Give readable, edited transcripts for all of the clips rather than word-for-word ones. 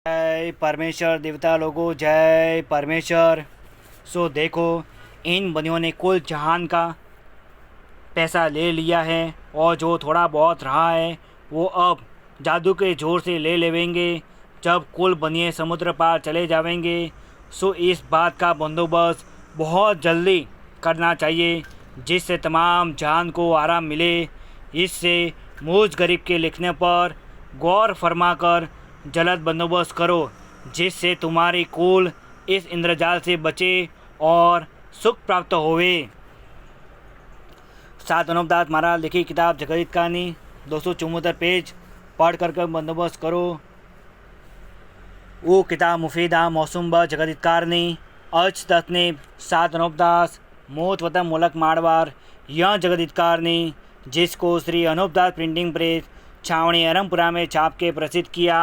जय परमेश्वर देवता लोगों, जय परमेश्वर। सो देखो, इन बनियों ने कुल जहान का पैसा ले लिया है और जो थोड़ा बहुत रहा है वो अब जादू के जोर से ले लेवेंगे जब कुल बनिए समुद्र पार चले जावेंगे। सो इस बात का बंदोबस्त बहुत जल्दी करना चाहिए जिससे तमाम जान को आराम मिले। इससे मुझ गरीब के लिखने पर गौर फरमाकर जल्द बंदोबस्त करो जिससे तुम्हारी कुल इस इंद्रजाल से बचे और सुख प्राप्त होवे। सात अनुपदास महाराज लिखी किताब जगदीत कहानी 274 पेज पढ़ कर बंदोबस्त करो। वो किताब मुफीदा मौसम ब जगदीत कारनी अच तत्ने सात अनुपदास मोत वतन मुलक मारवार यह जगदीत कारनी जिसको श्री अनुपदास प्रिंटिंग प्रेस छावनी अरमपुरा में छाप के प्रसिद्ध किया।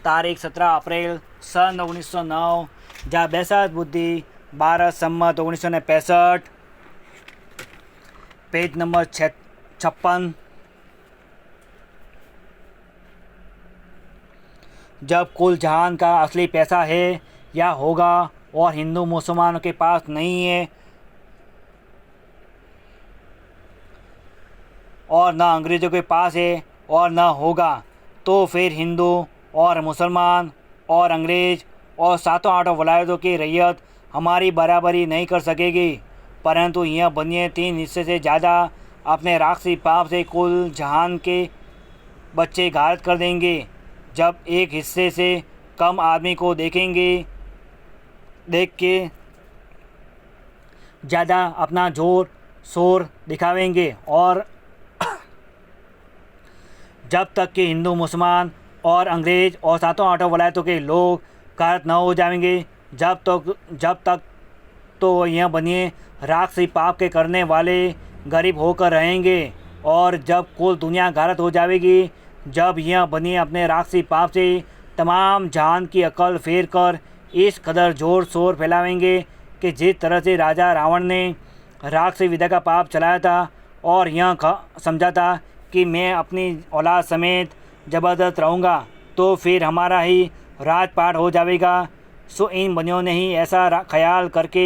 तारीख 17 अप्रैल सन 1909 जहाँ बैसाख बुद्धि 12 सम्मत 1965 पेज नंबर 56। जब कुल जहान का असली पैसा है या होगा और हिंदू मुसलमानों के पास नहीं है और न अंग्रेज़ों के पास है और न होगा तो फिर हिंदू और मुसलमान और अंग्रेज़ और सातों आठों वलायतों की रैयत हमारी बराबरी नहीं कर सकेगी, परंतु यह बनिए 3 हिस्से से ज़्यादा अपने राक्षसी पाप से कुल जहान के बच्चे घायल कर देंगे। जब एक हिस्से से कम आदमी को देख के ज़्यादा अपना जोर शोर दिखावेंगे और जब तक कि हिंदू मुसलमान और अंग्रेज़ और सातों आठों वलायतों के लोग कारत न हो जाएंगे जब तक तो यह बनिए राक्षसी पाप के करने वाले गरीब होकर रहेंगे। और जब कुल दुनिया गारत हो जाएगी, जब यह बनिए अपने राक्षसी पाप से तमाम जहान की अकल फेर कर इस कदर जोर शोर फैलावेंगे कि जिस तरह से राजा रावण ने राक्षसी विद्या का पाप चलाया था और यह समझा था कि मैं अपनी औलाद समेत ज़बरदस्त रहूँगा तो फिर हमारा ही राजपाट हो जाएगा। सो इन बनियों ने ही ऐसा ख्याल करके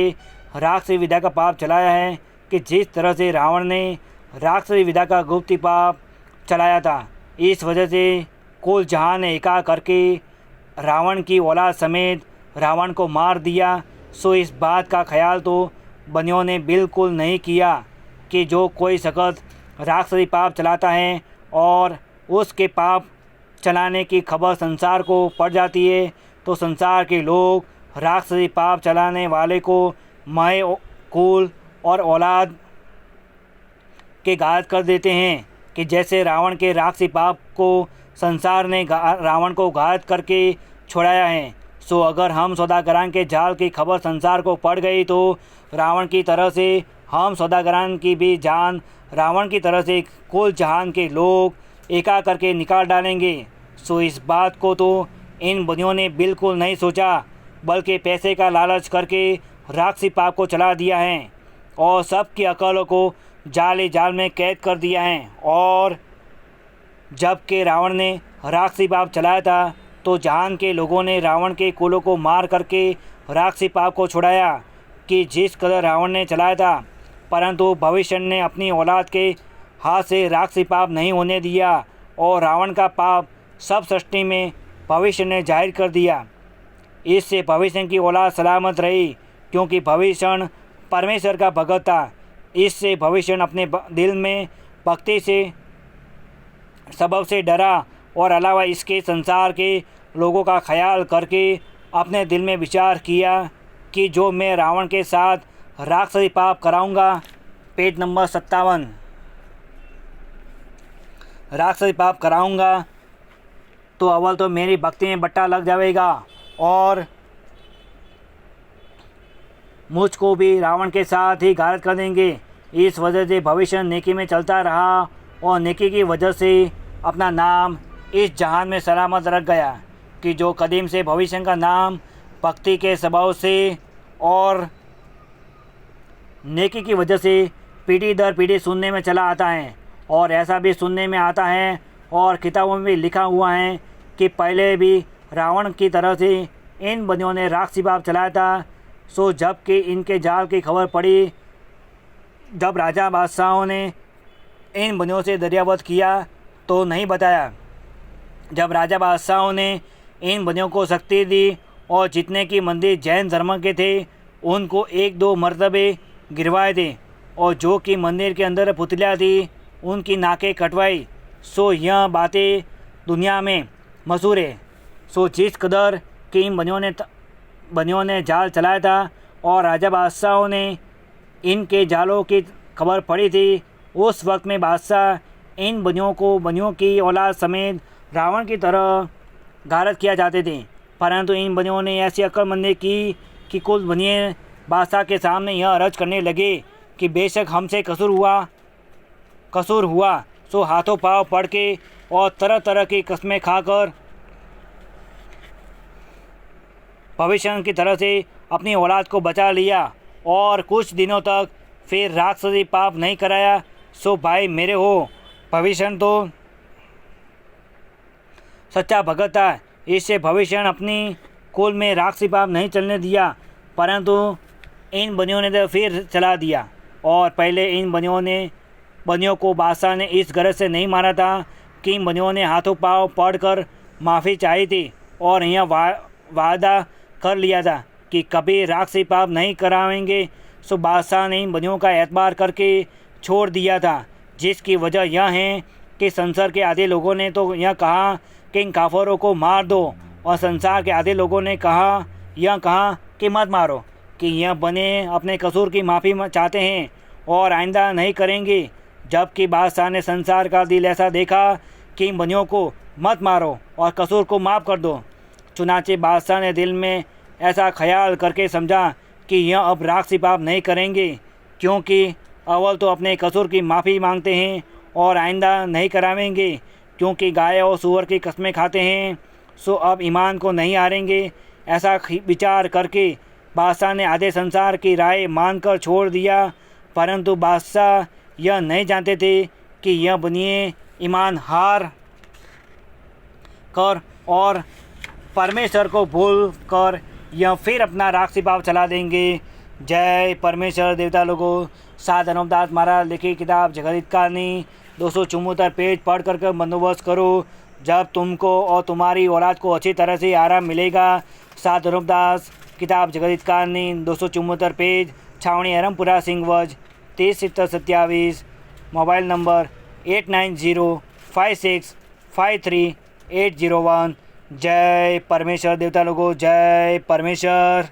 राक्षसी विद्या का पाप चलाया है कि जिस तरह से रावण ने राक्षसी विद्या का गुप्त पाप चलाया था, इस वजह से कुल जहान ने एका करके रावण की औलाद समेत रावण को मार दिया। सो इस बात का ख्याल तो बनियों ने बिल्कुल नहीं किया कि जो कोई शख्स राक्षसी पाप चलाता है और उसके पाप चलाने की खबर संसार को पड़ जाती है तो संसार के लोग राक्षसी पाप चलाने वाले को माए कुल और औलाद के घात कर देते हैं कि जैसे रावण के राक्षसी पाप को संसार ने रावण को घात करके छुड़ाया है। सो अगर हम सौदागरान के जाल की खबर संसार को पड़ गई तो रावण की तरह से हम सौदागरान की भी जान रावण की तरह से कुल जहान के लोग एका करके निकाल डालेंगे। सो इस बात को तो इन बनियों ने बिल्कुल नहीं सोचा, बल्कि पैसे का लालच करके राक्षसी पाप को चला दिया है और सबकी अकलों को जाल में कैद कर दिया है। और जबकि रावण ने राक्षसी पाप चलाया था तो जहान के लोगों ने रावण के कुलों को मार करके राक्षसी पाप को छुड़ाया कि जिस कदर रावण ने चलाया था, परंतु भविष्य ने अपनी औलाद के हाथ से राक्षसी पाप नहीं होने दिया और रावण का पाप सब सृष्टि में भविष्य ने जाहिर कर दिया। इससे भविष्य की औलाद सलामत रही क्योंकि भविष्य परमेश्वर का भगत था। इससे भविष्य अपने दिल में भक्ति से सबब से डरा और अलावा इसके संसार के लोगों का ख्याल करके अपने दिल में विचार किया कि जो मैं रावण के साथ राक्षसी पाप कराऊंगा। Page number 57। राक्षसी पाप कराऊंगा तो अव्वल तो मेरी भक्ति में बट्टा लग जाएगा और मुझको भी रावण के साथ ही घायल कर देंगे। इस वजह से भविष्य नेकी में चलता रहा और नेकी की वजह से अपना नाम इस जहान में सलामत रख गया कि जो कदीम से भविष्य का नाम भक्ति के स्वभाव से और नेकी की वजह से पीढ़ी दर पीढ़ी सुनने में चला आता है। और ऐसा भी सुनने में आता है और किताबों में भी लिखा हुआ है कि पहले भी रावण की तरह से इन बंदियों ने राक्षसी पाप चलाया था। सो जबकि इनके जाल की खबर पड़ी, जब राजा बादशाहों ने इन बंदियों से दरियावत किया तो नहीं बताया। जब राजा बादशाहों ने इन बंदियों को शक्ति दी और जितने की मंदिर जैन धर्म के थे उनको 1-2 मरतबे गिरवाए थे, और जो कि मंदिर के अंदर पुतलियाँ थी उनकी नाकें कटवाई। सो यह बातें दुनिया में मशहूर है। सो जिस कदर कि इन बंदियों ने जाल चलाया था और राजा बादशाहों ने इनके जालों की खबर पड़ी थी, उस वक्त में बादशाह इन बंदियों की औलाद समेत रावण की तरह गारद किया जाते थे। परंतु इन बंदियों ने ऐसी अक्लमंदी की कि कुछ बनिए बादशाह के सामने यह अर्ज करने लगे कि बेशक हमसे कसूर हुआ सो हाथों पाँव पड़ के और तरह तरह की कस्में खाकर भविष्य की तरह से अपनी औलाद को बचा लिया और कुछ दिनों तक फिर राक्षसी पाप नहीं कराया। सो भाई मेरे हो, भविष्य तो सच्चा भगत था। इससे भविष्य अपनी कुल में राक्षसी पाप नहीं चलने दिया, परंतु इन बनियों ने तो फिर चला दिया। और पहले इन बनियों को बादशाह ने इस गरज से नहीं मारा था कि इन बनियों ने हाथों पाँव पड़कर माफ़ी चाही थी और यह वादा कर लिया था कि कभी राक्षसी पाप नहीं कराएंगे। सो बादशाह ने इन बनियों का एतबार करके छोड़ दिया था, जिसकी वजह यह है कि संसार के आधे लोगों ने तो यह कहा कि इन काफरों को मार दो, और संसार के आधे लोगों ने कहा कि मत मारो, कि यह बने अपने कसूर की माफ़ी चाहते हैं और आइंदा नहीं करेंगे। जबकि बादशाह ने संसार का दिल ऐसा देखा कि इन बनियों को मत मारो और कसूर को माफ़ कर दो। चुनाचे बादशाह ने दिल में ऐसा ख्याल करके समझा कि यह अब राक्षसी पाप नहीं करेंगे, क्योंकि अव्वल तो अपने कसूर की माफ़ी मांगते हैं और आइंदा नहीं करावेंगे, क्योंकि गाय और सूअर की कस्में खाते हैं। सो अब ईमान को नहीं हारेंगे। ऐसा विचार करके बादशाह ने आधे संसार की राय मानकर छोड़ दिया। परंतु बादशाह यह नहीं जानते थे कि यह बनिए ईमान हार कर और परमेश्वर को भूल कर यह फिर अपना राक्षसी पाप चला देंगे। जय परमेश्वर। देवता लोगों, साध अनुपदास महाराज लिखी किताब जगत कहानी 274 पेज पढ़ करके बंदोबस्त करो। जब तुमको और तुम्हारी औलाद को अच्छी तरह से आराम मिलेगा। साध अनुपदास किताब जगत कहानी 274 पेज, छावनी अरमपुरा सिंहवज 307027, मोबाइल नंबर 8905653801। जय परमेश्वर। देवता लोगों, जय परमेश्वर।